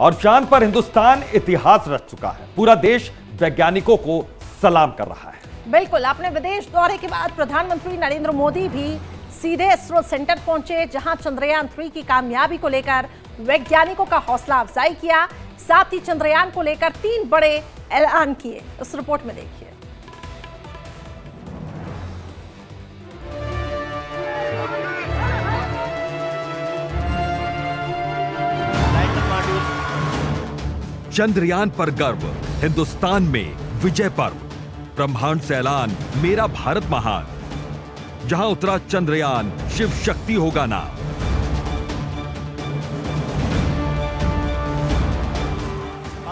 और चांद पर हिंदुस्तान इतिहास रच चुका है। पूरा देश वैज्ञानिकों को सलाम कर रहा है। बिल्कुल, अपने विदेश दौरे के बाद प्रधानमंत्री नरेंद्र मोदी भी सीधे इसरो सेंटर पहुंचे, जहां चंद्रयान 3 की कामयाबी को लेकर वैज्ञानिकों का हौसला अफजाई किया। साथ ही चंद्रयान को लेकर 3 बड़े ऐलान किए। इस रिपोर्ट में देखिए। चंद्रयान पर गर्व, हिंदुस्तान में विजय पर्व, ब्रह्मांड से ऐलान, मेरा भारत महान। जहां उतरा चंद्रयान, शिव शक्ति होगा नाम।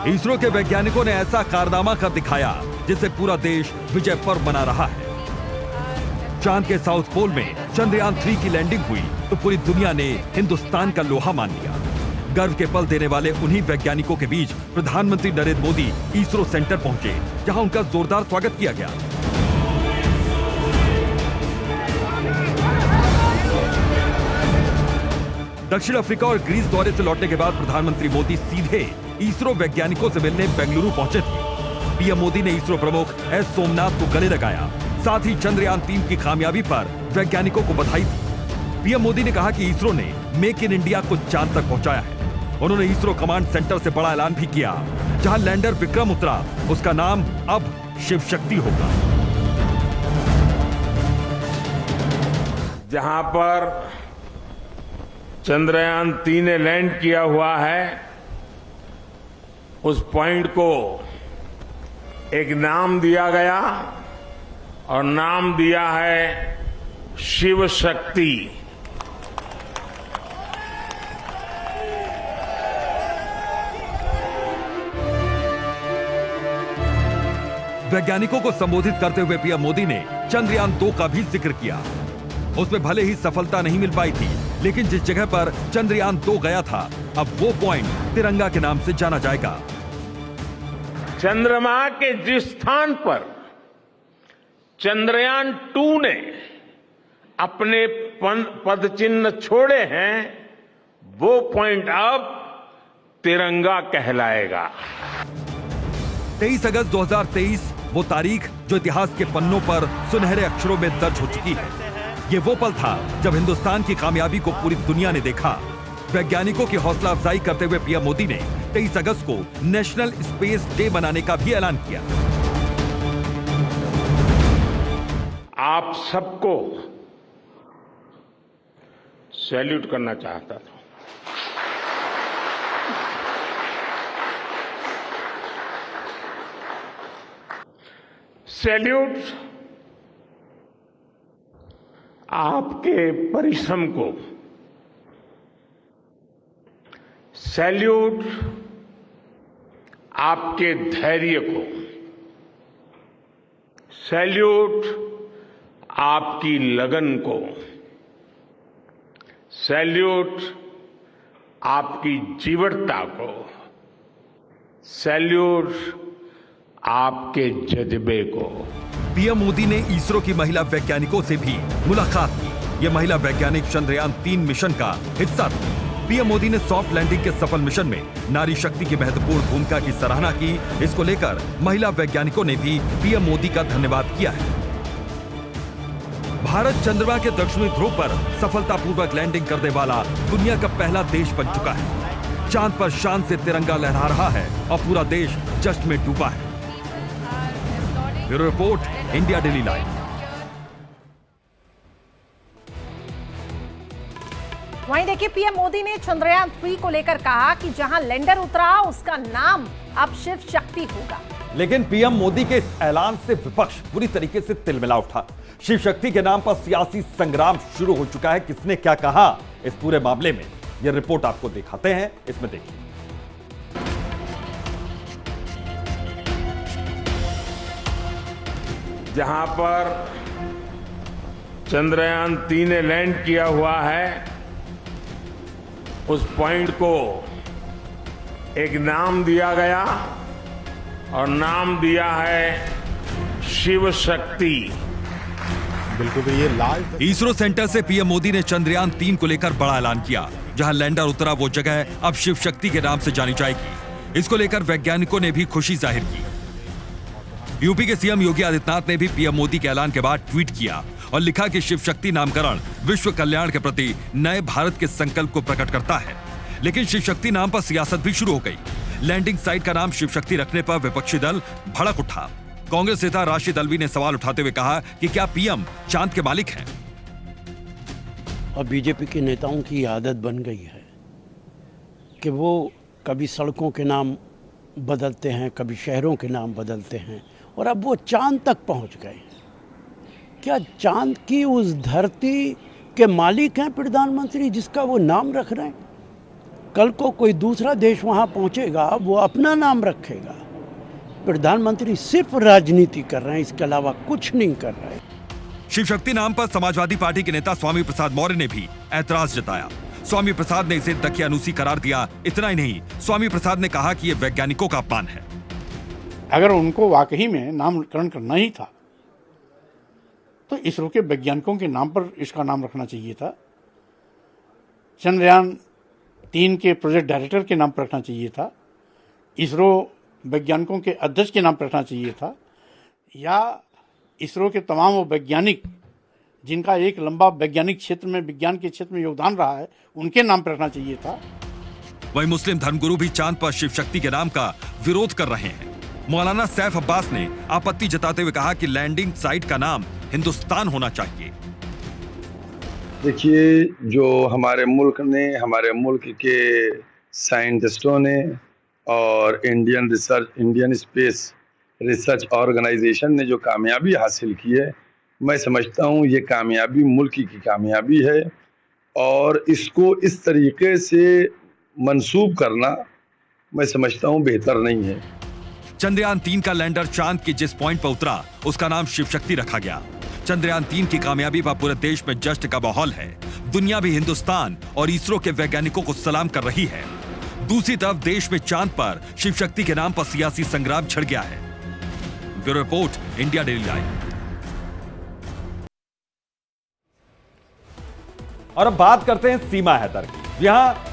इसरो के वैज्ञानिकों ने ऐसा कारनामा कर दिखाया जिससे पूरा देश विजय पर्व मना रहा है। चांद के साउथ पोल में चंद्रयान 3 की लैंडिंग हुई तो पूरी दुनिया ने हिंदुस्तान का लोहा मान लिया। गर्व के पल देने वाले उन्हीं वैज्ञानिकों के बीच प्रधानमंत्री नरेंद्र मोदी इसरो सेंटर पहुंचे, जहां उनका जोरदार स्वागत किया गया। दक्षिण अफ्रीका और ग्रीस दौरे से लौटने के बाद प्रधानमंत्री मोदी सीधे इसरो वैज्ञानिकों से मिलने बेंगलुरु पहुंचे थे। पीएम मोदी ने इसरो प्रमुख एस सोमनाथ को गले लगाया। साथ ही चंद्रयान 3 की कामयाबी पर वैज्ञानिकों को बधाई दी। पीएम मोदी ने कहा कि इसरो ने मेक इन इंडिया को चांद तक पहुंचाया है। उन्होंने इसरो कमांड सेंटर से बड़ा ऐलान भी किया। जहां लैंडर विक्रम उतरा, उसका नाम अब शिव शक्ति होगा। जहां पर चंद्रयान 3 ने लैंड किया हुआ है, उस पॉइंट को एक नाम दिया गया और नाम दिया है शिव शक्ति। वैज्ञानिकों को संबोधित करते हुए पीएम मोदी ने चंद्रयान 2 का भी जिक्र किया। उसमें भले ही सफलता नहीं मिल पाई थी, लेकिन जिस जगह पर चंद्रयान 2 गया था, अब वो पॉइंट तिरंगा के नाम से जाना जाएगा। चंद्रमा के जिस स्थान पर चंद्रयान 2 ने अपने पद चिन्ह छोड़े हैं, वो पॉइंट अब तिरंगा कहलाएगा। 23 अगस्त 2023 वो तारीख जो इतिहास के पन्नों पर सुनहरे अक्षरों में दर्ज हो चुकी है। ये वो पल था जब हिंदुस्तान की कामयाबी को पूरी दुनिया ने देखा। वैज्ञानिकों की हौसला अफजाई करते हुए पीएम मोदी ने 23 अगस्त को नेशनल स्पेस डे मनाने का भी ऐलान किया। आप सबको सैल्यूट करना चाहता था। सैल्यूट आपके परिश्रम को, सैल्यूट आपके धैर्य को, सैल्यूट आपकी लगन को, सैल्यूट आपकी जीवटता को, सैल्यूट आपके जज्बे को। पीएम मोदी ने इसरो की महिला वैज्ञानिकों से भी मुलाकात की। ये महिला वैज्ञानिक चंद्रयान 3 मिशन का हिस्सा थी। पीएम मोदी ने सॉफ्ट लैंडिंग के सफल मिशन में नारी शक्ति की महत्वपूर्ण भूमिका की सराहना की। इसको लेकर महिला वैज्ञानिकों ने भी पीएम मोदी का धन्यवाद किया है। भारत चंद्रमा के दक्षिणी ध्रुव पर सफलतापूर्वक लैंडिंग करने वाला दुनिया का पहला देश बन चुका है। चांद पर शान से तिरंगा लहरा रहा है और पूरा देश जश्न में डूबा है। Bureau report, India daily live. वहीं देखिए, पीएम मोदी ने चंद्रयान 3 को लेकर कहा कि जहां लैंडर उतरा, उसका नाम अब शिव शक्ति होगा। लेकिन पीएम मोदी के इस ऐलान से विपक्ष पूरी तरीके से तिलमिला उठा। शिव शक्ति के नाम पर सियासी संग्राम शुरू हो चुका है। किसने क्या कहा इस पूरे मामले में, यह रिपोर्ट आपको दिखाते हैं, इसमें देखिए। जहां पर चंद्रयान 3 ने लैंड किया हुआ है, उस पॉइंट को एक नाम दिया गया और नाम दिया है शिव शक्ति। बिल्कुल, ये लाइव इसरो सेंटर से पीएम मोदी ने चंद्रयान 3 को लेकर बड़ा ऐलान किया। जहां लैंडर उतरा वो जगह अब शिव शक्ति के नाम से जानी जाएगी। इसको लेकर वैज्ञानिकों ने भी खुशी जाहिर की। यूपी के सीएम योगी आदित्यनाथ ने भी पीएम मोदी के ऐलान के बाद ट्वीट किया और लिखा कि शिव शक्ति नामकरण विश्व कल्याण के प्रति नए भारत के संकल्प को प्रकट करता है। लेकिन शिव शक्ति नाम पर सियासत भी शुरू हो गई। लैंडिंग साइट का नाम शिव शक्ति रखने पर विपक्षी दल भड़क उठा। कांग्रेस नेता राशिद अल्वी ने सवाल उठाते हुए कहा कि क्या पीएम चांद के मालिक हैं? और बीजेपी के नेताओं की आदत बन गई है कि वो कभी सड़कों के नाम बदलते हैं, कभी शहरों के नाम बदलते हैं, और अब वो चांद तक पहुंच गए। क्या चांद की उस धरती के मालिक हैं प्रधानमंत्री जिसका वो नाम रख रहे हैं? कल को कोई दूसरा देश वहां पहुंचेगा, वो अपना नाम रखेगा। प्रधानमंत्री सिर्फ राजनीति कर रहे हैं, इसके अलावा कुछ नहीं कर रहे। शिव शक्ति नाम पर समाजवादी पार्टी के नेता स्वामी प्रसाद मौर्य ने भी ऐतराज जताया। स्वामी प्रसाद ने इसे दकियानूसी करार दिया। इतना ही नहीं, स्वामी प्रसाद ने कहा कि यह वैज्ञानिकों का अपमान है। अगर उनको वाकई में नामकरण करना ही था तो इसरो के वैज्ञानिकों के नाम पर इसका नाम रखना चाहिए था। चंद्रयान 3 के प्रोजेक्ट डायरेक्टर के नाम पर रखना चाहिए था। इसरो वैज्ञानिकों के अध्यक्ष के नाम पर रखना चाहिए था, या इसरो के तमाम वो वैज्ञानिक जिनका एक लंबा वैज्ञानिक क्षेत्र में, विज्ञान के क्षेत्र में योगदान रहा है, उनके नाम पर रखना चाहिए था। वहीं मुस्लिम धर्मगुरु भी चांद पर शिव शक्ति के नाम का विरोध कर रहे हैं। मौलाना सैफ अब्बास ने आपत्ति जताते हुए कहा कि लैंडिंग साइट का नाम हिंदुस्तान होना चाहिए। देखिए, जो हमारे मुल्क ने, हमारे मुल्क के साइंटिस्टों ने और इंडियन स्पेस रिसर्च ऑर्गेनाइजेशन ने जो कामयाबी हासिल की है, मैं समझता हूँ ये कामयाबी मुल्क की कामयाबी है, और इसको इस तरीके से मंसूब करना मैं समझता हूँ बेहतर नहीं है। चंद्रयान 3 का लैंडर चांद के जिस पॉइंट पर उतरा उसका नाम शिव शक्ति रखा गया। चंद्रयान 3 की कामयाबी पर पूरे देश में जश्न का माहौल है। दुनिया भी हिंदुस्तान और इसरो के वैज्ञानिकों को सलाम कर रही है। दूसरी तरफ देश में चांद पर शिव शक्ति के नाम पर सियासी संग्राम छिड़ गया है। Bureau report, India daily live. और अब बात करते हैं सीमा हैदर की। यहाँ